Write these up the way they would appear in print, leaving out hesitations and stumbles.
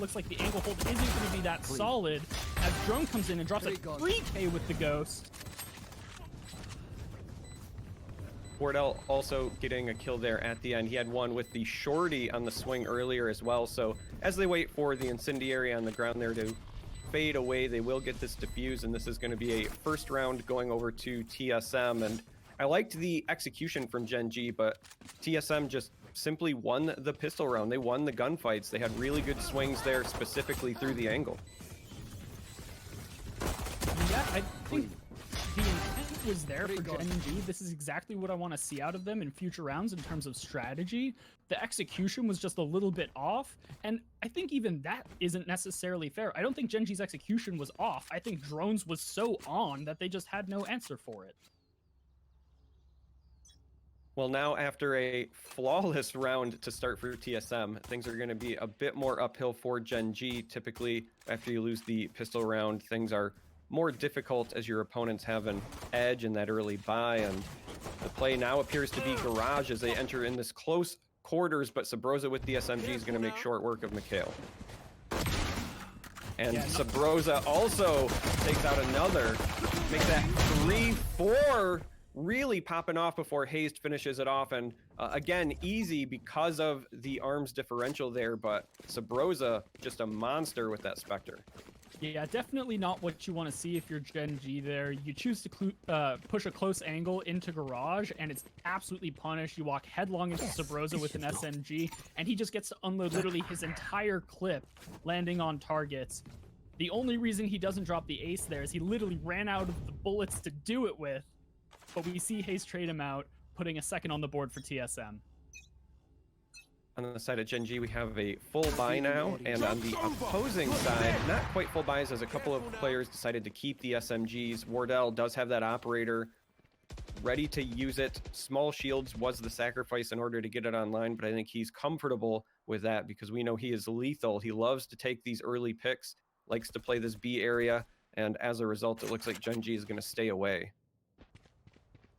looks like the angle hold isn't going to be that solid as Drone comes in and drops a 3K with the Ghost. Wardell also getting a kill there at the end. He had one with the shorty on the swing earlier as well. So as they wait for the incendiary on the ground there to fade away, they will get this defuse, and this is going to be a first round going over to TSM. And I liked the execution from Gen.G, but TSM just simply won the pistol round. They won the gunfights. They had really good swings there, specifically through the angle. Yeah, I think the intent was there for Gen.G. This is exactly what I want to see out of them in future rounds in terms of strategy. The execution was just a little bit off, and I think even that isn't necessarily fair. I don't think Gen.G's execution was off. I think Drones was so on that they just had no answer for it. Well, now after a flawless round to start for TSM, things are going to be a bit more uphill for Gen.G. Typically, after you lose the pistol round, things are more difficult as your opponents have an edge in that early buy, and the play now appears to be Garage as they enter in this close quarters, but Subroza with the SMG is going to make short work of MkaeL. And Subroza also takes out another, makes that 3-4, really popping off before Hazed finishes it off. And again, easy because of the arms differential there, but Subroza just a monster with that Spectre. Yeah, definitely not what you want to see if you're Gen.G there. You choose to push a close angle into Garage, and it's absolutely punished. You walk headlong into Subroza with an SMG, and he just gets to unload literally his entire clip, landing on targets. The only reason he doesn't drop the ace there is he literally ran out of the bullets to do it with, but we see Hazed trade him out, putting a second on the board for TSM. On the side of Gen.G, we have a full buy now, and on the opposing side, not quite full buys as a couple of players decided to keep the SMGs. Wardell does have that operator ready to use it. Small shields was the sacrifice in order to get it online, but I think he's comfortable with that because we know he is lethal. He loves to take these early picks, likes to play this B area, and as a result, it looks like Gen.G is going to stay away.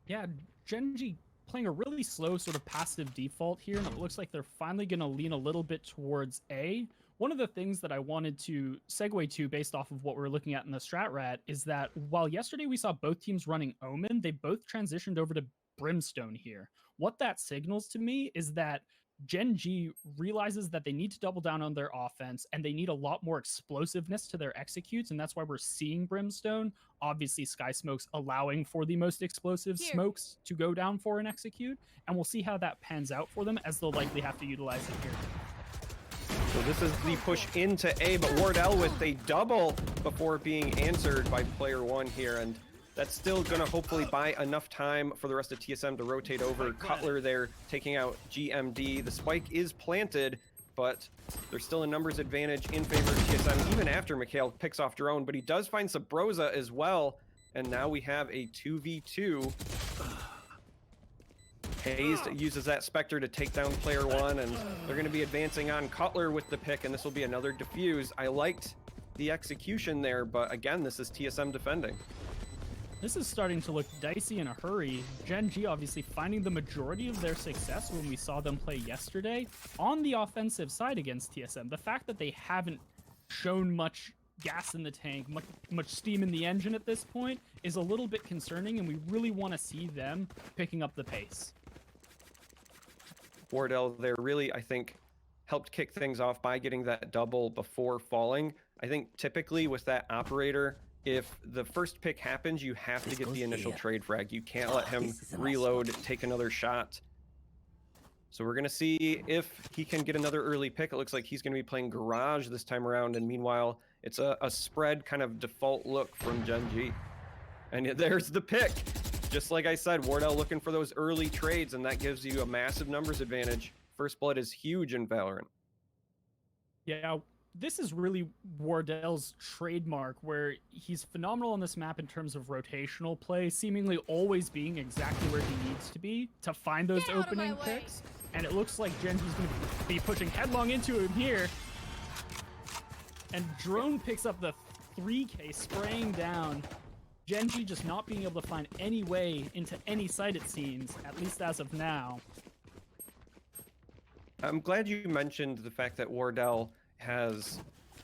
Yeah, Gen.G playing a really slow sort of passive default here, and it looks like they're finally going to lean a little bit towards A. One of the things that I wanted to segue to based off of what we're looking at in the strat rat is that while yesterday we saw both teams running Omen, they both transitioned over to Brimstone here. What that signals to me is that Gen.G realizes that they need to double down on their offense and they need a lot more explosiveness to their executes, and that's why we're seeing Brimstone. Obviously, Sky Smoke's allowing for the most explosive smokes to go down for an execute, and we'll see how that pans out for them as they'll likely have to utilize it here. So this is the push into A, but Wardell with a double before being answered by player one here, and that's still going to hopefully buy enough time for the rest of TSM to rotate over. Cutler there taking out GMD. The spike is planted, but there's still a numbers advantage in favor of TSM, even after MkaeL picks off Drone, but he does find Subroza as well, and now we have a 2v2. Hazed uses that Spectre to take down player one, and they're going to be advancing on Cutler with the pick, and this will be another defuse. I liked the execution there, but again, this is TSM defending. This is starting to look dicey in a hurry. Gen.G obviously finding the majority of their success when we saw them play yesterday on the offensive side against TSM. The fact that they haven't shown much gas in the tank, much steam in the engine at this point is a little bit concerning, and we really want to see them picking up the pace. Wardell there really, I think, helped kick things off by getting that double before falling. I think typically with that operator, if the first pick happens, you have to get the initial trade frag. You can't let him reload, take another shot. So we're going to see if he can get another early pick. It looks like he's going to be playing Garage this time around, and meanwhile, it's a spread kind of default look from Gen.G. And there's the pick. Just like I said, Wardell looking for those early trades, and that gives you a massive numbers advantage. First blood is huge in Valorant. Yeah, this is really Wardell's trademark, where he's phenomenal on this map in terms of rotational play, seemingly always being exactly where he needs to be to find those opening picks. And it looks like Gen.G's going to be pushing headlong into him here. And Drone picks up the 3K, spraying down. Gen.G just not being able to find any way into any site, it seems, at least as of now. I'm glad you mentioned the fact that Wardell has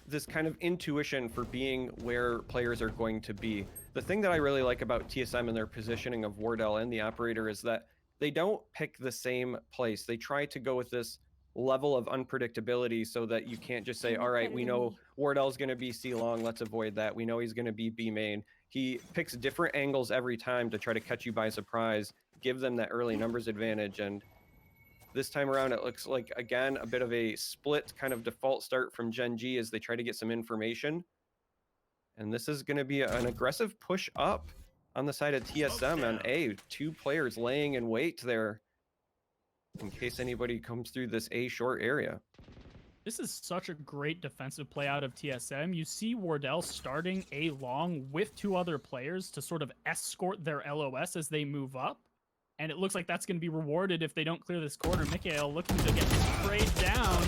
this kind of intuition for being where players are going to be. The thing that I really like about TSM and their positioning of Wardell and the operator is that they don't pick the same place. They try to go with this level of unpredictability so that you can't just say, all right, we know Wardell's going to be C long, let's avoid that. We know he's going to be B main. He picks different angles every time to try to catch you by surprise, give them that early numbers advantage. And this time around, it looks like, again, a bit of a split kind of default start from Gen.G as they try to get some information. And this is going to be an aggressive push up on the side of TSM on A. 2 players laying in wait there in case anybody comes through this A short area. This is such a great defensive play out of TSM. You see Wardell starting A long with 2 other players to sort of escort their LOS as they move up. And it looks like that's going to be rewarded if they don't clear this corner. MkaeL looking to get sprayed down.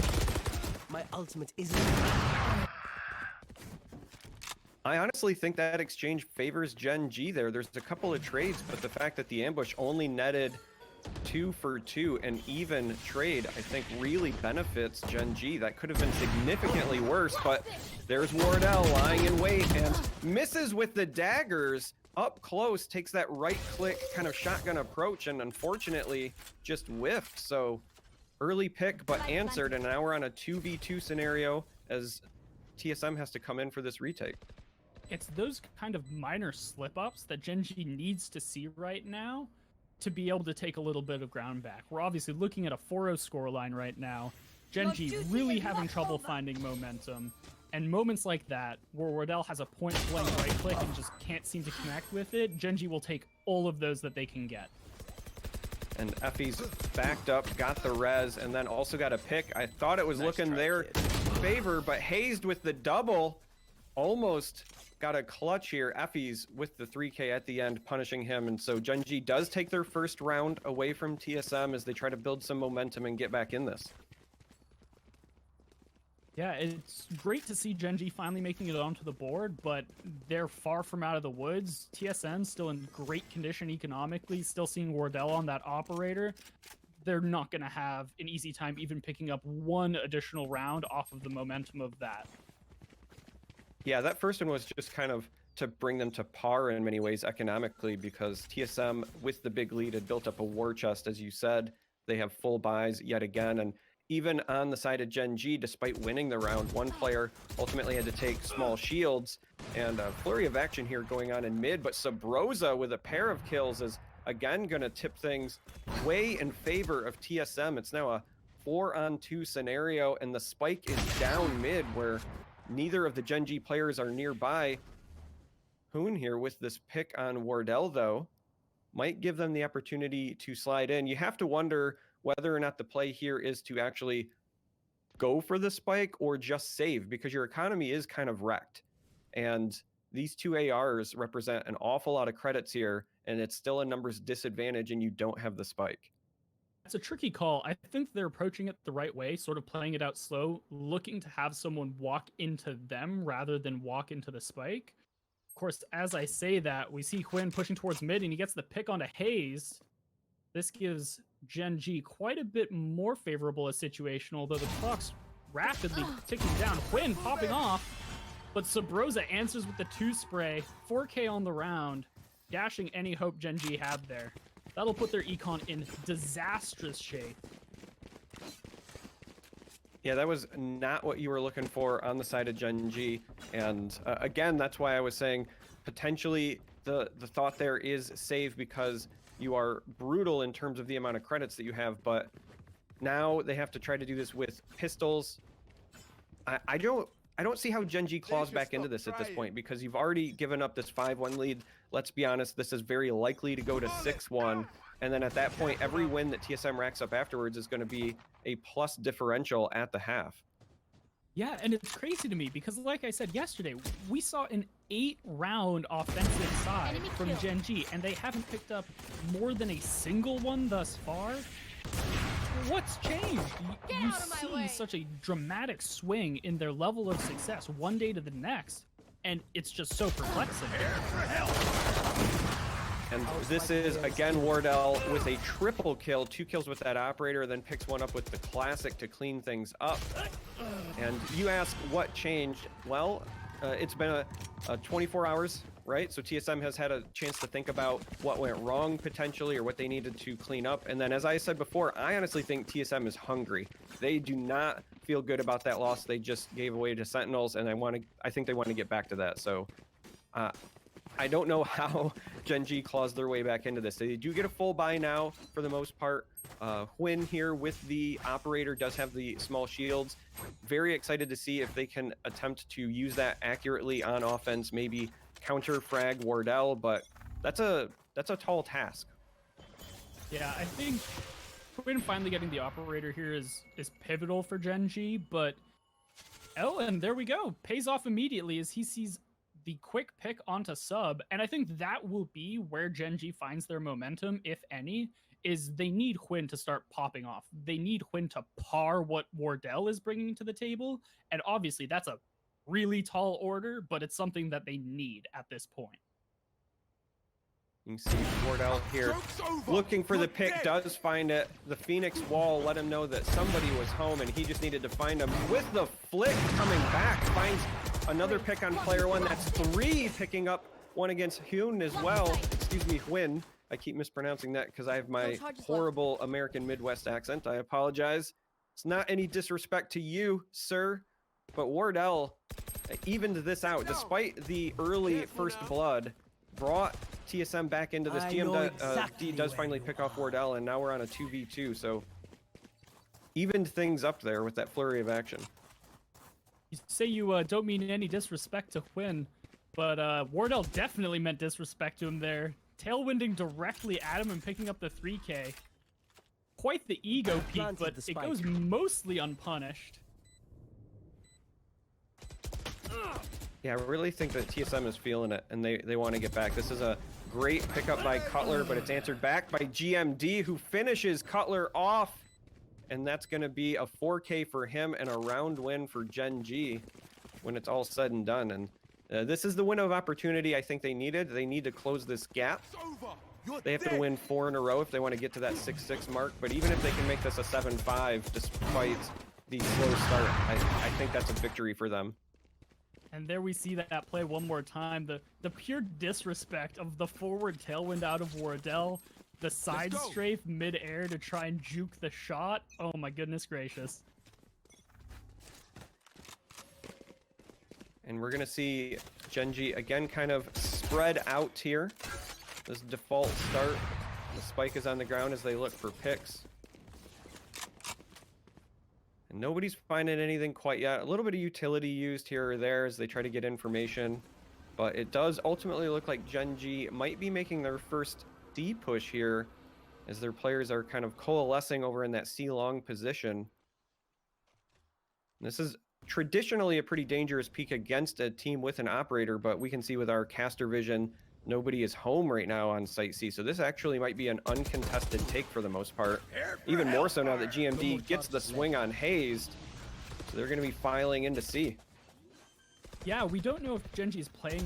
My ultimate isn't. I honestly think that exchange favors Gen.G there. There's a couple of trades, but the fact that the ambush only netted 2 for 2, an even trade, I think really benefits Gen.G. That could have been significantly worse, but there's Wardell lying in wait and misses with the daggers. Up close, takes that right click kind of shotgun approach and unfortunately just whiffed. So early pick but answered, and now we're on a 2v2 scenario as TSM has to come in for this retake. It's those kind of minor slip-ups that Gen.G needs to see right now to be able to take a little bit of ground back. We're obviously looking at a 4-0 scoreline right now. Gen.G really having trouble finding momentum. And moments like that, where Wardell has a point-blank right click and just can't seem to connect with it, Gen.G will take all of those that they can get. And Effys backed up, got the res, and then also got a pick. I thought it was looking their favor, but Hazed with the double almost got a clutch here. Effys with the 3K at the end, punishing him. And so Gen.G does take their first round away from TSM as they try to build some momentum and get back in this. Yeah, it's great to see Gen.G finally making it onto the board, but they're far from out of the woods. TSM still in great condition economically, still seeing Wardell on that operator. They're not going to have an easy time even picking up 1 additional round off of the momentum of that. Yeah, that first one was just kind of to bring them to par in many ways economically, because TSM, with the big lead, had built up a war chest, as you said. They have full buys yet again, and even on the side of Gen.G, despite winning the round, 1 player ultimately had to take small shields, and a flurry of action here going on in mid, but Subroza with a pair of kills is again going to tip things way in favor of TSM. It's now a 4-on-2 scenario, and the spike is down mid where neither of the Gen.G players are nearby. Huynh here with this pick on Wardell, though, might give them the opportunity to slide in. You have to wonder whether or not the play here is to actually go for the spike or just save, because your economy is kind of wrecked. And these 2 ARs represent an awful lot of credits here, and it's still a numbers disadvantage and you don't have the spike. It's a tricky call. I think they're approaching it the right way, sort of playing it out slow, looking to have someone walk into them rather than walk into the spike. Of course, as I say that, we see Huynh pushing towards mid, and he gets the pick onto Hazed. This gives Gen.G quite a bit more favorable a situation, although the clock's rapidly ticking down. Huynh popping off, but Subroza answers with the 2 spray, 4K on the round, dashing any hope Gen.G had there. That'll put their econ in disastrous shape. Yeah, that was not what you were looking for on the side of Gen.G. And again, that's why I was saying potentially the thought there is save, because you are brutal in terms of the amount of credits that you have, but now they have to try to do this with pistols. I don't see how Gen.G claws back into this at this point, because you've already given up this 5-1 lead. Let's be honest, this is very likely to go to 6-1. And then at that point, every win that TSM racks up afterwards is going to be a plus differential at the half. Yeah, and it's crazy to me because, like I said yesterday, we saw an 8-round offensive side from Gen.G, and they haven't picked up more than a single one thus far. What's changed? You see such a dramatic swing in their level of success one day to the next, and it's just so perplexing. And this is, again, Wardell with a triple kill, 2 kills with that operator, then picks one up with the classic to clean things up. And you ask what changed? Well, it's been a 24 hours, right? So TSM has had a chance to think about what went wrong potentially or what they needed to clean up. And then as I said before, I honestly think TSM is hungry. They do not feel good about that loss they just gave away to Sentinels, and I think they want to get back to that. So I don't know how Gen.G claws their way back into this. They do get a full buy now for the most part. Huynh here with the operator does have the small shields. Very excited to see if they can attempt to use that accurately on offense, maybe counter frag Wardell, but that's a tall task. Yeah, I think Huynh finally getting the operator here is pivotal for Gen.G, but and there we go. Pays off immediately as he sees the quick pick onto sub, and I think that will be where Gen.G finds their momentum, if any, is they need Huynh to start popping off. They need Huynh to par what Wardell is bringing to the table, and obviously that's a really tall order, but it's something that they need at this point. You can see Wardell here looking for the pick, does find it. The Phoenix wall let him know that somebody was home, and he just needed to find him. With the flick coming back, finds another pick on player one. That's 3 picking up one against Huynh as well. Excuse me, Huynh. I keep mispronouncing that because I have my horrible American Midwest accent. I apologize. It's not any disrespect to you, sir, but Wardell evened this out. Despite the early first blood, brought TSM back into this. GM does finally pick off Wardell, and now we're on a 2v2, so evened things up there with that flurry of action. You say you don't mean any disrespect to Huynh, but Wardell definitely meant disrespect to him there. Tailwinding directly at him and picking up the 3K. Quite the ego peak, but it goes mostly unpunished. Yeah, I really think that TSM is feeling it, and they want to get back. This is a great pickup by Cutler, but it's answered back by GMD, who finishes Cutler off. And that's going to be a 4K for him and a round win for Gen.G when it's all said and done. And this is the window of opportunity I think they needed. They need to close this gap. They have to win 4 in a row if they want to get to that 6-6 mark. But even if they can make this a 7-5 despite the slow start, I think that's a victory for them. And there we see that play one more time. The pure disrespect of the forward tailwind out of Wardell. The side strafe mid-air to try and juke the shot. Oh my goodness gracious. And we're going to see Gen.G again kind of spread out here. This default start. The spike is on the ground as they look for picks. And nobody's finding anything quite yet. A little bit of utility used here or there as they try to get information. But it does ultimately look like Gen.G might be making their first D push here as their players are kind of coalescing over in that C-long position. This is traditionally a pretty dangerous peak against a team with an operator, but we can see with our caster vision, nobody is home right now on Site C. So this actually might be an uncontested take for the most part. Even more so now that GMD gets the swing on Hazed. So they're going to be filing into C. Yeah, we don't know if Gen.G is playing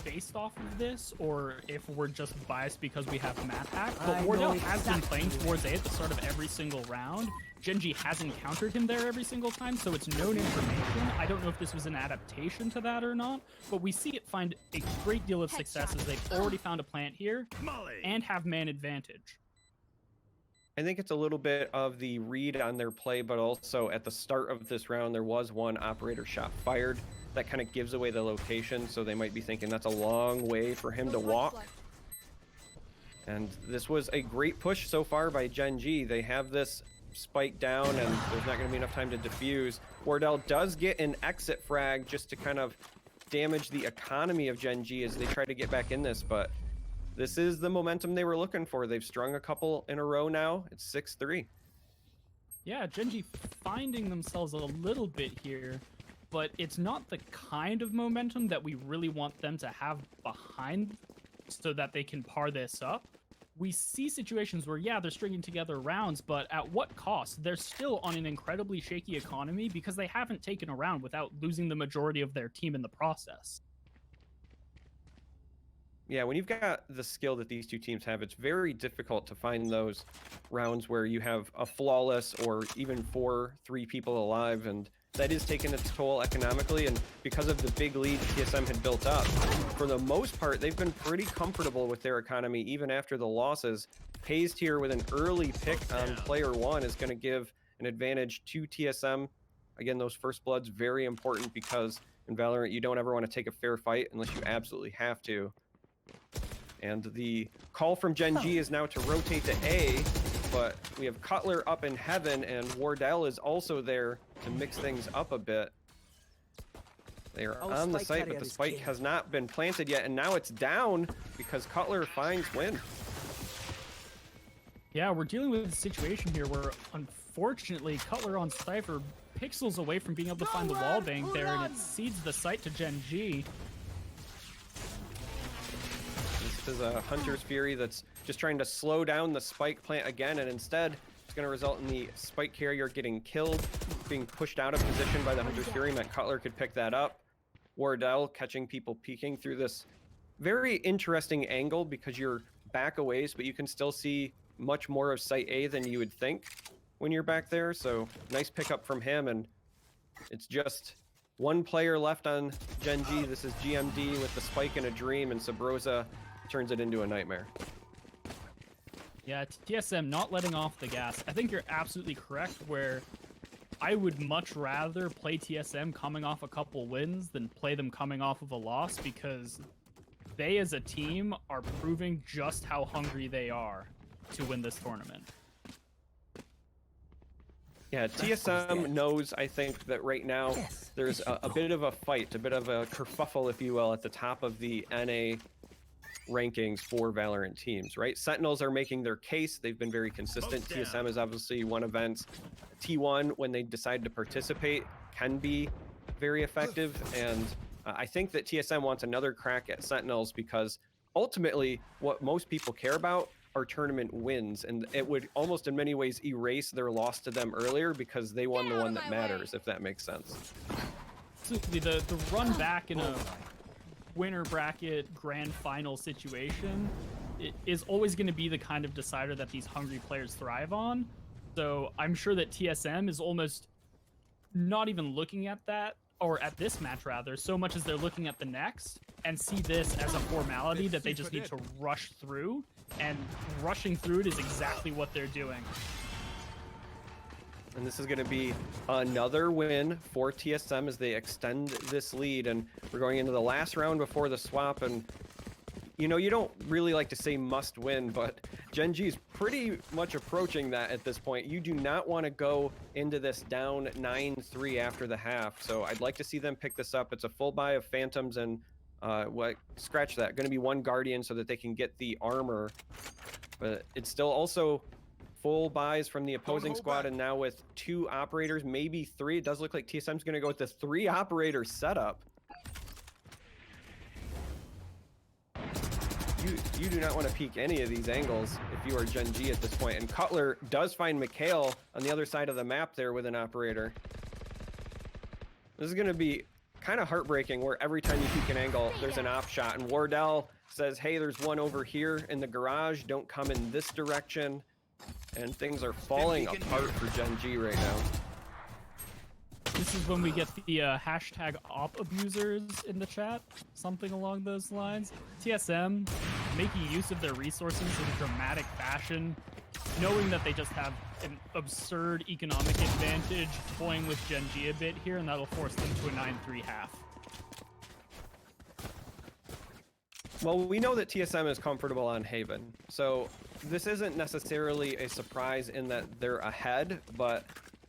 based off of this or if we're just biased because we have map hack, but Wardell has been playing towards A at the start of every single round. Gen.G has encountered him there every single time, so it's known information. I don't know if this was an adaptation to that or not, but we see it find a great deal of success as they've already found a plant here and have man advantage. I think it's a little bit of the read on their play, but also at the start of this round, there was one operator shot fired. That kind of gives away the location, so they might be thinking that's a long way for him to walk. And this was a great push so far by Gen.G. They have this spike down, and there's not going to be enough time to defuse. Wardell does get an exit frag just to kind of damage the economy of Gen.G as they try to get back in this, but this is the momentum they were looking for. They've strung a couple in a row now. It's 6-3. Yeah, Gen.G finding themselves a little bit here, but it's not the kind of momentum that we really want them to have behind so that they can par this up. We see situations where, yeah, they're stringing together rounds, but at what cost? They're still on an incredibly shaky economy because they haven't taken a round without losing the majority of their team in the process. Yeah, when you've got the skill that these two teams have, it's very difficult to find those rounds where you have a flawless or even 3 people alive, and that is taking its toll economically. And because of the big lead TSM had built up, for the most part, they've been pretty comfortable with their economy even after the losses. Hazed here with an early pick on player 1 is going to give an advantage to TSM. Again, those first bloods, very important, because in Valorant, you don't ever want to take a fair fight unless you absolutely have to. And the call from Gen.G is now to rotate to A, but we have Cutler up in heaven, and Wardell is also there to mix things up a bit. They are on the site, but the spike has not been planted yet, and now it's down because Cutler finds Huynh. Yeah, we're dealing with a situation here where, unfortunately, Cutler on Cypher pixels away from being able to find the wall bang there, and it cedes the site to Gen.G. This is a Hunter's Fury that's just trying to slow down the spike plant again, and instead it's going to result in the spike carrier getting killed, being pushed out of position by the Hunter's Fury, meant Cutler could pick that up. Wardell catching people peeking through this very interesting angle because you're back a ways, but you can still see much more of site A than you would think when you're back there. So nice pickup from him, and it's just one player left on Gen.G. This is GMD with the spike in a dream, and Subroza turns it into a nightmare. Yeah, TSM not letting off the gas. I think you're absolutely correct, where I would much rather play TSM coming off a couple wins than play them coming off of a loss, because they as a team are proving just how hungry they are to win this tournament. Yeah, TSM knows, I think, that right now there's a bit of a fight, a bit of a kerfuffle, if you will, at the top of the NA rankings for Valorant teams, right? Sentinels are making their case. They've been very consistent. TSM is obviously won events. T1, when they decide to participate, can be very effective. And I think that TSM wants another crack at Sentinels because ultimately what most people care about are tournament wins. And it would almost in many ways erase their loss to them earlier because they won the one that matters, if that makes sense. Absolutely. The run back in a winner bracket grand final situation is always going to be the kind of decider that these hungry players thrive on. So I'm sure that TSM is almost not even looking at that, or at this match rather, so much as they're looking at the next and see this as a formality that they just need to rush through, and rushing through it is exactly what they're doing. And this is going to be another win for TSM as they extend this lead. And we're going into the last round before the swap. And, you know, you don't really like to say must win, but Gen.G is pretty much approaching that at this point. You do not want to go into this down 9-3 after the half. So I'd like to see them pick this up. It's a full buy of Phantoms and, scratch that. Going to be one Guardian so that they can get the armor. But it's still also full buys from the opposing squad, and now with 2 operators, maybe 3. It does look like TSM's going to go with the 3 operator setup. You do not want to peek any of these angles if you are Gen.G at this point. And Cutler does find MkaeL on the other side of the map there with an operator. This is going to be kind of heartbreaking, where every time you peek an angle, there's an op shot. And Wardell says, hey, there's one over here in the garage. Don't come in this direction. And things are falling apart for Gen.G right now. This is when we get the hashtag op abusers in the chat, something along those lines. TSM making use of their resources in a dramatic fashion, knowing that they just have an absurd economic advantage, toying with Gen.G a bit here, and that'll force them to a 9-3 half. Well, we know that TSM is comfortable on Haven, so this isn't necessarily a surprise in that they're ahead, but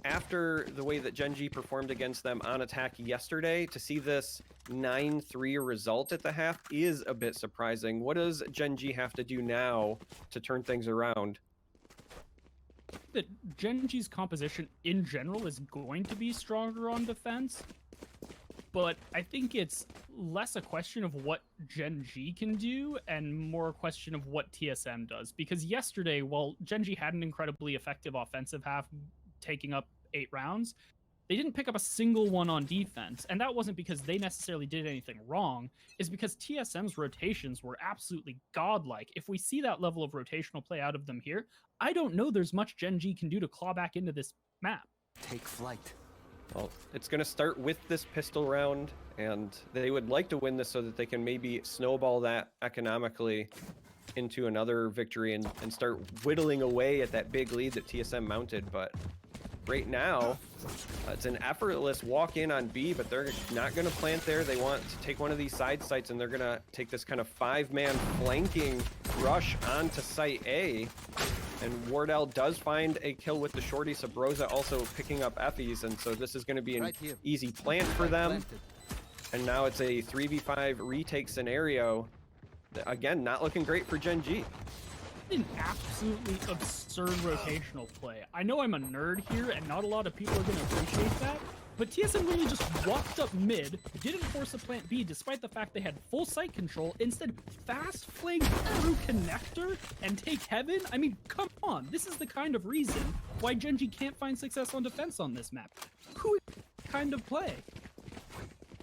after the way that Gen.G performed against them on attack yesterday, to see this 9-3 result at the half is a bit surprising. What does Gen.G have to do now to turn things around? That Gen.G's composition in general is going to be stronger on defense, but I think it's less a question of what Gen.G can do and more a question of what TSM does. Because yesterday, while Gen.G had an incredibly effective offensive half, taking up 8 rounds, they didn't pick up a single one on defense. And that wasn't because they necessarily did anything wrong. It's because TSM's rotations were absolutely godlike. If we see that level of rotational play out of them here, I don't know there's much Gen.G can do to claw back into this map. Take flight. Well, it's going to start with this pistol round, and they would like to win this so that they can maybe snowball that economically into another victory and start whittling away at that big lead that TSM mounted. But right now, it's an effortless walk in on B, but they're not going to plant there. They want to take one of these side sites, and they're going to take this kind of 5-man flanking rush onto site A. And Wardell does find a kill with the shorty. Subroza also picking up Effys, and so this is going to be an easy plant for them. And now it's a 3v5 retake scenario. Again, not looking great for Gen.G. An absolutely absurd rotational play. I know I'm a nerd here, and not a lot of people are going to appreciate that, but TSM really just walked up mid, didn't force a plant B despite the fact they had full site control, instead fast flank through connector and take heaven? I mean, come on, this is the kind of reason why Gen.G can't find success on defense on this map. Who is this kind of play?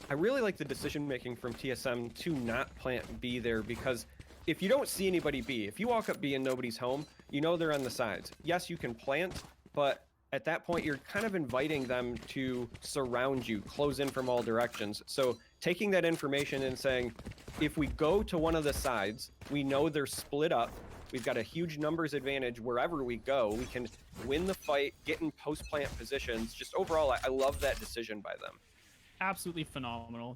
I really like the decision making from TSM to not plant B there, because if you don't see anybody B, if you walk up B and nobody's home, you know they're on the sides. Yes, you can plant, but at that point, you're kind of inviting them to surround you, close in from all directions. So taking that information and saying, if we go to one of the sides, we know they're split up. We've got a huge numbers advantage wherever we go. We can win the fight, get in post-plant positions. Just overall, I love that decision by them. Absolutely phenomenal.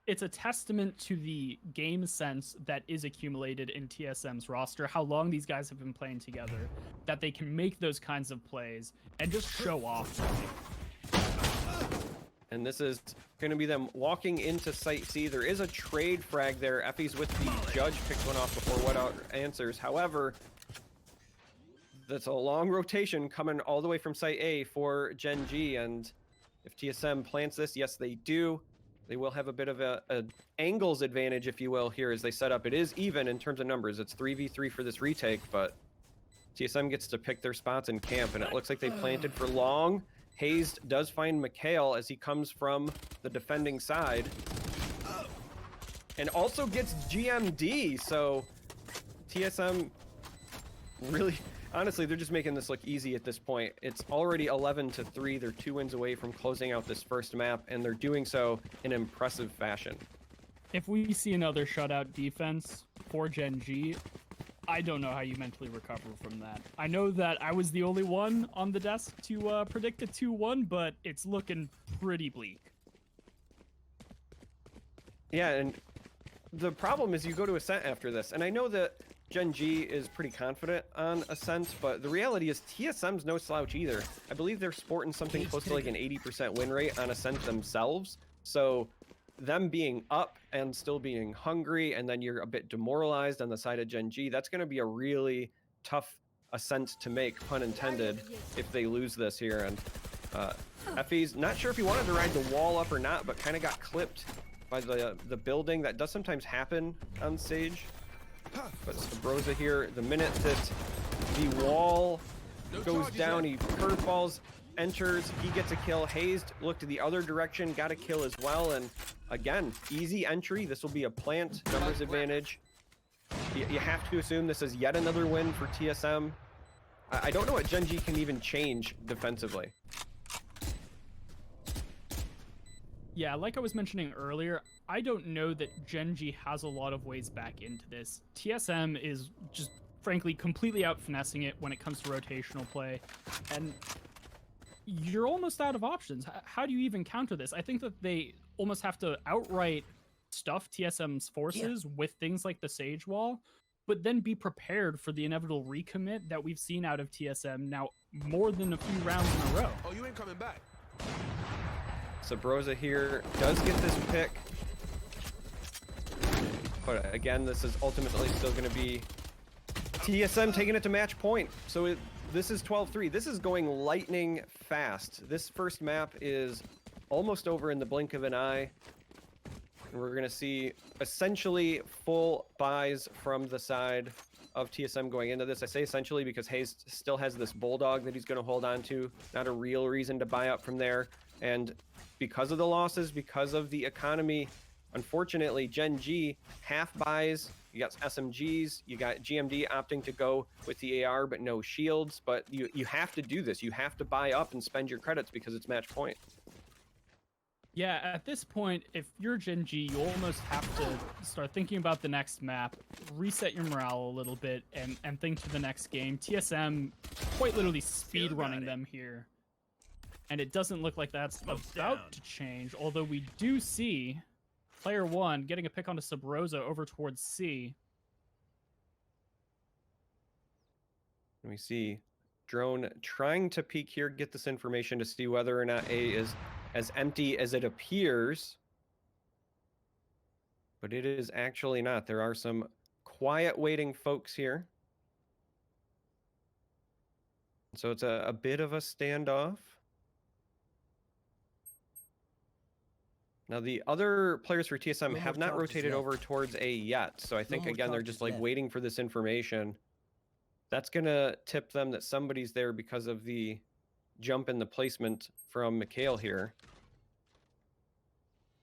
It's a testament to the game sense that is accumulated in TSM's roster, how long these guys have been playing together, that they can make those kinds of plays and just show off. And this is going to be them walking into Site C. There is a trade frag there. Effys with the Judge picks one off before what answers. However, that's a long rotation coming all the way from Site A for Gen.G, and if TSM plants this, yes, they do. They will have a bit of a angles advantage, if you will, here as they set up. It is even in terms of numbers. It's 3v3 for this retake, but TSM gets to pick their spots in camp, and it looks like they planted for long. Hazed does find MkaeL as he comes from the defending side, and also gets GMD. So TSM really... Honestly, they're just making this look easy at this point. It's already 11-3. They're 2 wins away from closing out this first map, and they're doing so in impressive fashion. If we see another shutout defense for Gen.G, I don't know how you mentally recover from that. I know that I was the only one on the desk to predict a 2-1, but it's looking pretty bleak. Yeah, and the problem is you go to Ascent after this, and I know that Gen.G is pretty confident on Ascent, but the reality is TSM's no slouch either. I believe they're sporting something close to like an 80% win rate on Ascent themselves. So them being up and still being hungry, and then you're a bit demoralized on the side of Gen.G, that's going to be a really tough Ascent to make, pun intended, if they lose this here. And Effys, not sure if he wanted to ride the wall up or not, but kind of got clipped by the building. That does sometimes happen on stage. But Subroza here, the minute that the wall goes down, he curveballs, enters, he gets a kill. Hazed looked to the other direction, got a kill as well, and again, easy entry. This will be a plant, numbers advantage. You have to assume this is yet another win for TSM. I don't know what Gen.G can even change defensively. Yeah, like I was mentioning earlier, I don't know that Gen.G has a lot of ways back into this. TSM is just, frankly, completely out finessing it when it comes to rotational play, and you're almost out of options. How do you even counter this? I think that they almost have to outright stuff TSM's forces with things like the Sage Wall, but then be prepared for the inevitable recommit that we've seen out of TSM now more than a few rounds in a row. Oh, you ain't coming back. Subroza here does get this pick, but again, this is ultimately still going to be TSM taking it to match point. So this is 12-3. This is going lightning fast. This first map is almost over in the blink of an eye, and we're going to see essentially full buys from the side of TSM going into this. I say essentially because Hazed still has this bulldog that he's going to hold on to. Not a real reason to buy up from there. And because of the losses, because of the economy, unfortunately, Gen.G half buys. You got SMGs, you got GMD opting to go with the AR, but no shields. But you have to do this. You have to buy up and spend your credits because it's match point. Yeah, at this point, if you're Gen.G, you almost have to start thinking about the next map, reset your morale a little bit, and think to the next game. TSM quite literally speed running them here. And it doesn't look like that's about to change, although we do see player one getting a pick onto Subroza over towards C. And we see Drone trying to peek here, get this information to see whether or not A is as empty as it appears. But it is actually not. There are some quiet waiting folks here. So it's a bit of a standoff. Now, the other players for TSM have not rotated over towards A yet. So I think, again, they're just like waiting for this information. That's going to tip them that somebody's there because of the jump in the placement from MkaeL here.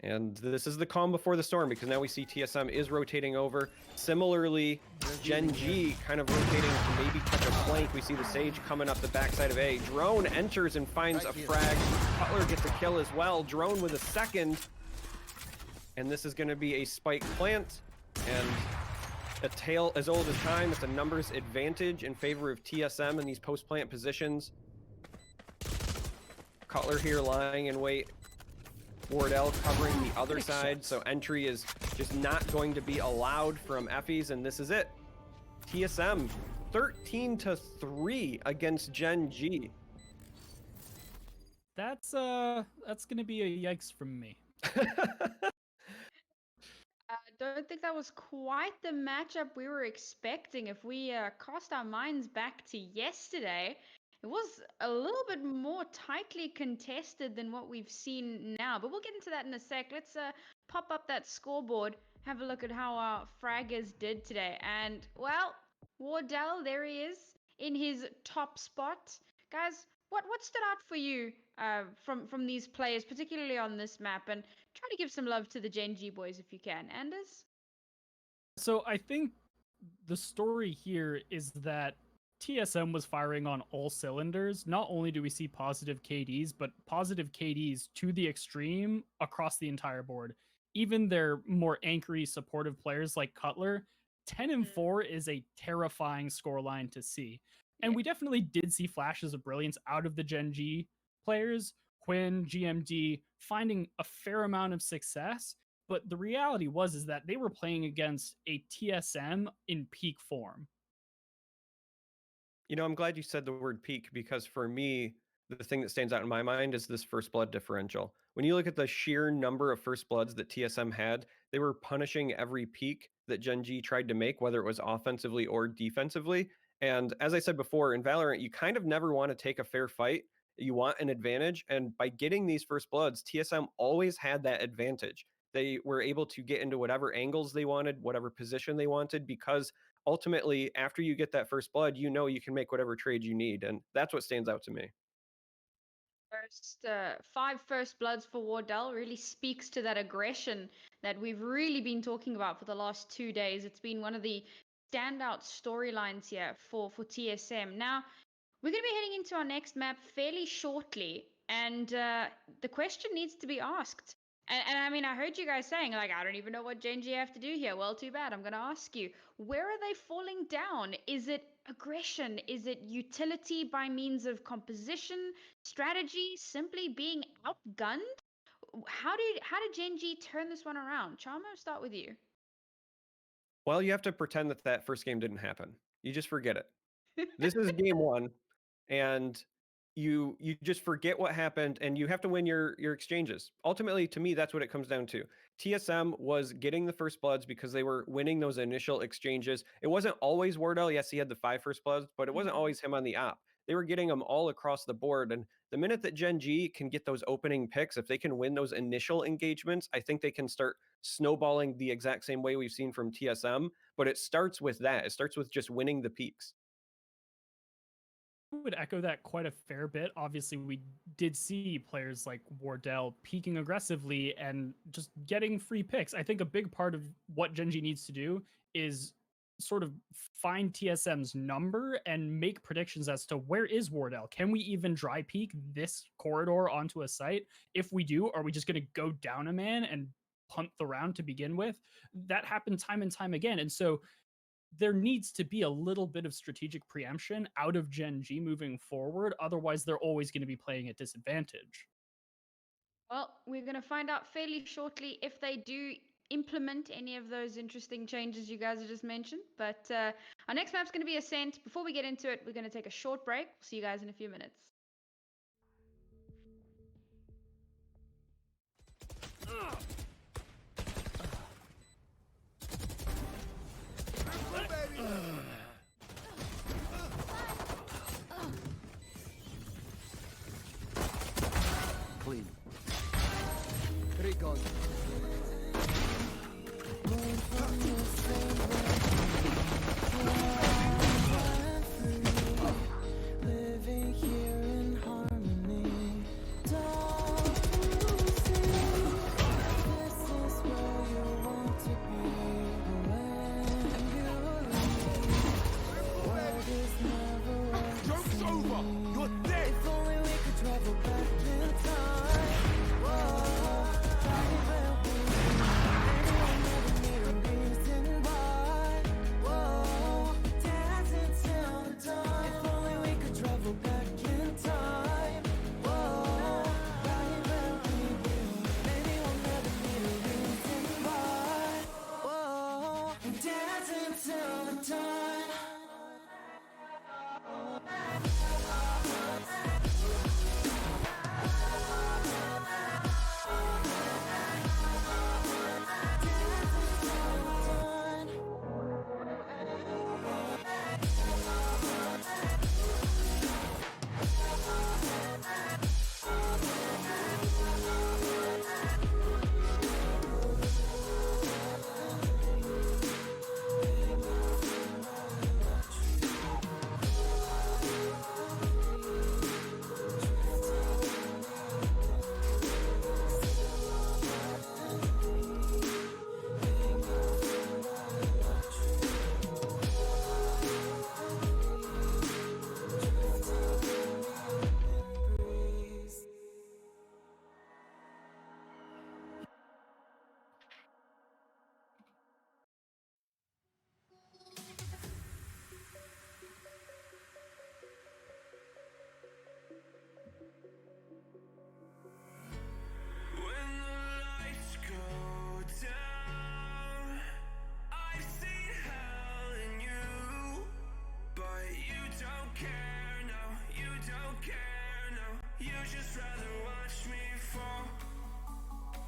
And this is the calm before the storm, because now we see TSM is rotating over. Similarly, Gen.G kind of rotating to maybe catch a flank. We see the Sage coming up the backside of A. Drone enters and finds a frag. Cutler gets a kill as well. Drone with a second. And this is going to be a spike plant. And a tale as old as time. It's a numbers advantage in favor of TSM in these post-plant positions. Cutler here lying in wait. Wardell covering the other side, so entry is just not going to be allowed from Effys, and this is it. TSM 13-3 against Gen.G. That's gonna be a yikes from me. I don't think that was quite the matchup we were expecting. If we cast our minds back to yesterday, it was a little bit more tightly contested than what we've seen now. But we'll get into that in a sec. Let's pop up that scoreboard, have a look at how our fraggers did today. And, well, Wardell, there he is in his top spot. Guys, what stood out for you from these players, particularly on this map? And try to give some love to the Gen.G boys if you can. Anderzz? So I think the story here is that TSM was firing on all cylinders. Not only do we see positive KDs, but positive KDs to the extreme across the entire board. Even their more anchory supportive players like Cutler, 10-4 is a terrifying scoreline to see. And we definitely did see flashes of brilliance out of the Gen.G players, Huynh, GMD, finding a fair amount of success. But the reality is that they were playing against a TSM in peak form. You know, I'm glad you said the word peak, because for me, the thing that stands out in my mind is this first blood differential. When you look at the sheer number of first bloods that TSM had, they were punishing every peak that Gen.G tried to make, whether it was offensively or defensively. And as I said before, in Valorant, you kind of never want to take a fair fight. You want an advantage. And by getting these first bloods, TSM always had that advantage. They were able to get into whatever angles they wanted, whatever position they wanted, because ultimately, after you get that first blood, you know you can make whatever trade you need. And that's what stands out to me. Five first bloods for Wardell really speaks to that aggression that we've really been talking about for the last 2 days. It's been one of the standout storylines here for TSM. Now, we're going to be heading into our next map fairly shortly, and the question needs to be asked. And I mean, I heard you guys saying, like, I don't even know what Gen.G have to do here. Well, too bad. I'm going to ask you, where are they falling down? Is it aggression? Is it utility by means of composition, strategy, simply being outgunned? How did Gen.G turn this one around? Charmo, start with you. Well, you have to pretend that that first game didn't happen. You just forget it. This is game one, and you just forget what happened, and you have to win your exchanges. Ultimately, to me, that's what it comes down to. TSM was getting the first bloods because they were winning those initial exchanges. It wasn't always Wardell. Yes, he had the 5 first bloods, but it wasn't always him on the op. They were getting them all across the board. And the minute that Gen.G can get those opening picks, if they can win those initial engagements, I think they can start snowballing the exact same way we've seen from TSM. But it starts with that. It starts with just winning the peaks. would echo that quite a fair bit. Obviously, we did see players like Wardell peaking aggressively and just getting free picks. I think a big part of what Gen.G needs to do is sort of find TSM's number and make predictions as to where is Wardell. Can we even dry peek this corridor onto a site? If we do, are we just going to go down a man and punt the round to begin with? That happened time and time again. And so there needs to be a little bit of strategic preemption out of Gen.G moving forward. Otherwise, they're always going to be playing at disadvantage. Well, we're going to find out fairly shortly if they do implement any of those interesting changes you guys have just mentioned. But our next map's going to be Ascent. Before we get into it, we're going to take a short break. See you guys in a few minutes. Clean. Recon. Living here in harmony. Don't see this is where you want to be when you leave. World is never what it Joke's seems. over! You're dead! If only we could travel back in time. Whoa, driving where we maybe I'll never need a reason why. Whoa, dancing till the dawn. If only we could travel back in time. Whoa, driving where we maybe we'll never need a reason why. Whoa, dancing till the dawn. When the lights go down, I've seen hell in you, but you don't care, no, you don't care, no. You just rather watch me fall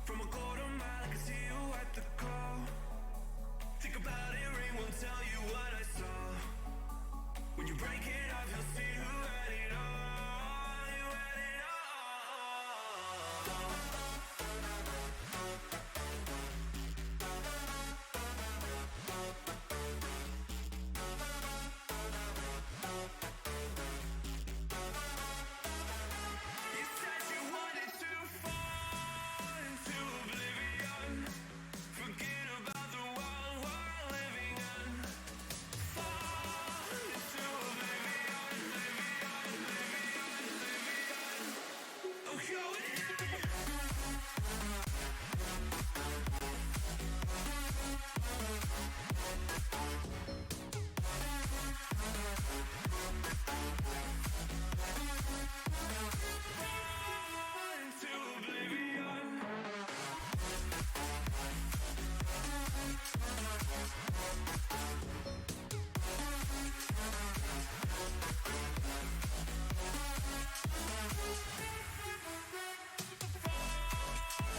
from a quarter mile. I can see you at the call. Think about it, ring won't tell you what I saw. When you break it off, you'll see who had it all. You had it all. You said you wanted to fall into oblivion. Forget about the world we're living in. Fall into oblivion, oblivion. Oh, yo, into oblivion.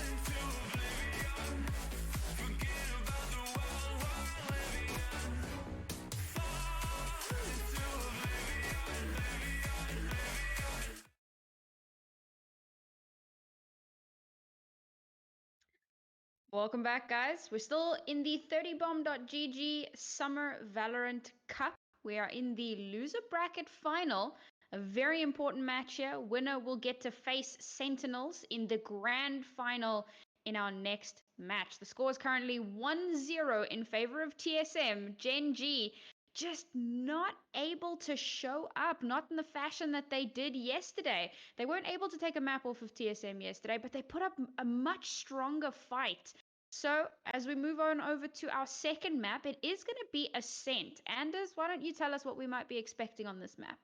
Into oblivion. Forget about the world we're living in. Fall into oblivion, oblivion. Welcome back, guys. We're still in the 30bomb.gg Summer Valorant Cup. We are in the loser bracket final A very important match here. Winner will get to face Sentinels in the grand final in our next match. The score is currently 1-0 in favor of TSM. Gen.G just not able to show up, not in the fashion that they did yesterday. They weren't able to take a map off of TSM yesterday, but they put up a much stronger fight. So as we move on over to our second map, it is going to be Ascent. Anderzz, why don't you tell us what we might be expecting on this map?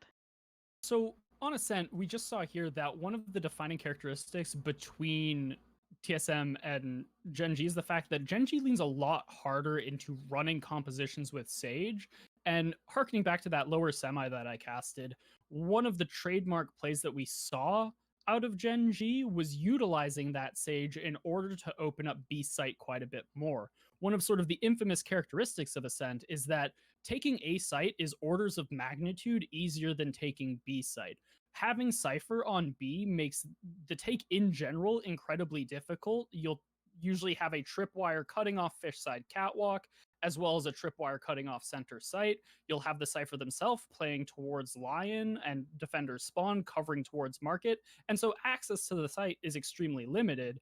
So on Ascent, we just saw here that one of the defining characteristics between TSM and Gen.G is the fact that Gen.G leans a lot harder into running compositions with Sage. And harkening back to that lower semi that I casted, one of the trademark plays that we saw out of Gen.G was utilizing that Sage in order to open up B site quite a bit more. One of sort of the infamous characteristics of Ascent is that taking A site is orders of magnitude easier than taking B site. Having Cypher on B makes the take in general incredibly difficult. You'll usually have a tripwire cutting off fish side catwalk, as well as a tripwire cutting off center site. You'll have the Cypher themselves playing towards Lion and defenders spawn covering towards market. And so access to the site is extremely limited.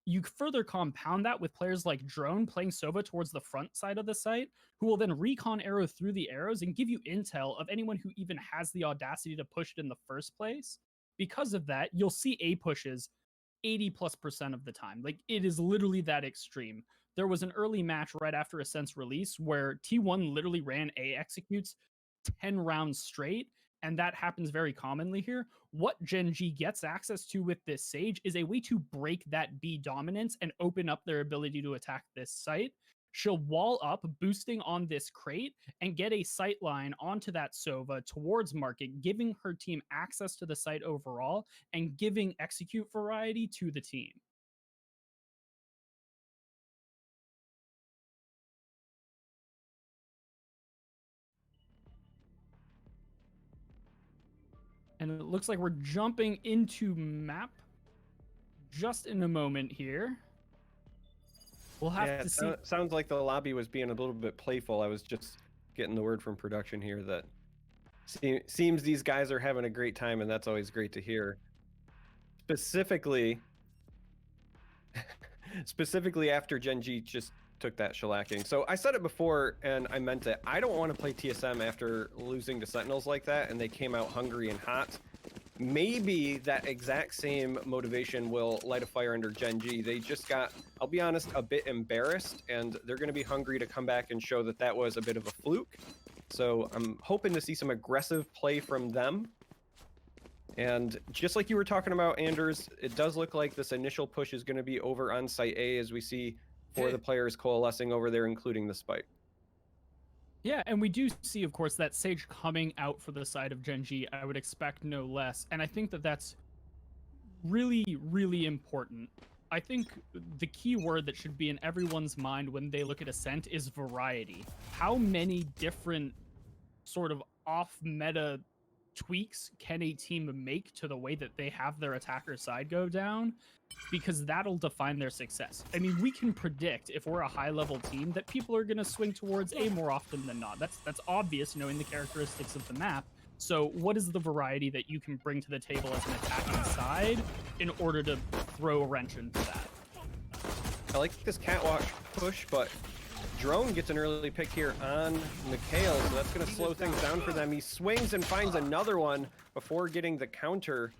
You further compound that with players like Drone playing Sova towards the front side of the site, who will then recon arrow through the arrows and give you intel of anyone who even has the audacity to push it in the first place. Because of that, you'll see A pushes 80+% of the time. Like, it is literally that extreme. There was an early match right after Ascent's release where T1 literally ran A executes 10 rounds straight, and that happens very commonly here. What Gen.G gets access to with this Sage is a way to break that B dominance and open up their ability to attack this site. She'll wall up, boosting on this crate, and get a sight line onto that Sova towards market, giving her team access to the site overall and giving execute variety to the team. And it looks like we're jumping into map just in a moment here. We'll have to see. Sounds like the lobby was being a little bit playful. I was just getting the word from production here that seems these guys are having a great time, and that's always great to hear. Specifically after Gen.G just took that shellacking. So I said it before, and I meant it. I don't want to play TSM after losing to Sentinels like that, and they came out hungry and hot. Maybe that exact same motivation will light a fire under Gen.G. They just got, I'll be honest, a bit embarrassed, and they're going to be hungry to come back and show that that was a bit of a fluke. So I'm hoping to see some aggressive play from them. And just like you were talking about, Anderzz, it does look like this initial push is going to be over on Site A as we see four of the players coalescing over there, including the Spike. Yeah, and we do see, of course, that Sage coming out for the side of Gen.G. I would expect no less. And I think that that's really, really important. I think the key word that should be in everyone's mind when they look at Ascent is variety. How many different sort of off-meta tweaks can a team make to the way that they have their attacker side go down? Because that'll define their success. I mean, we can predict if we're a high-level team that people are going to swing towards A more often than not. That's obvious, knowing the characteristics of the map. So what is the variety that you can bring to the table as an attacking side in order to throw a wrench into that? I like this catwalk push, but Drone gets an early pick here on MkaeL, so that's going to slow things down for them. He swings and finds another one before getting the counter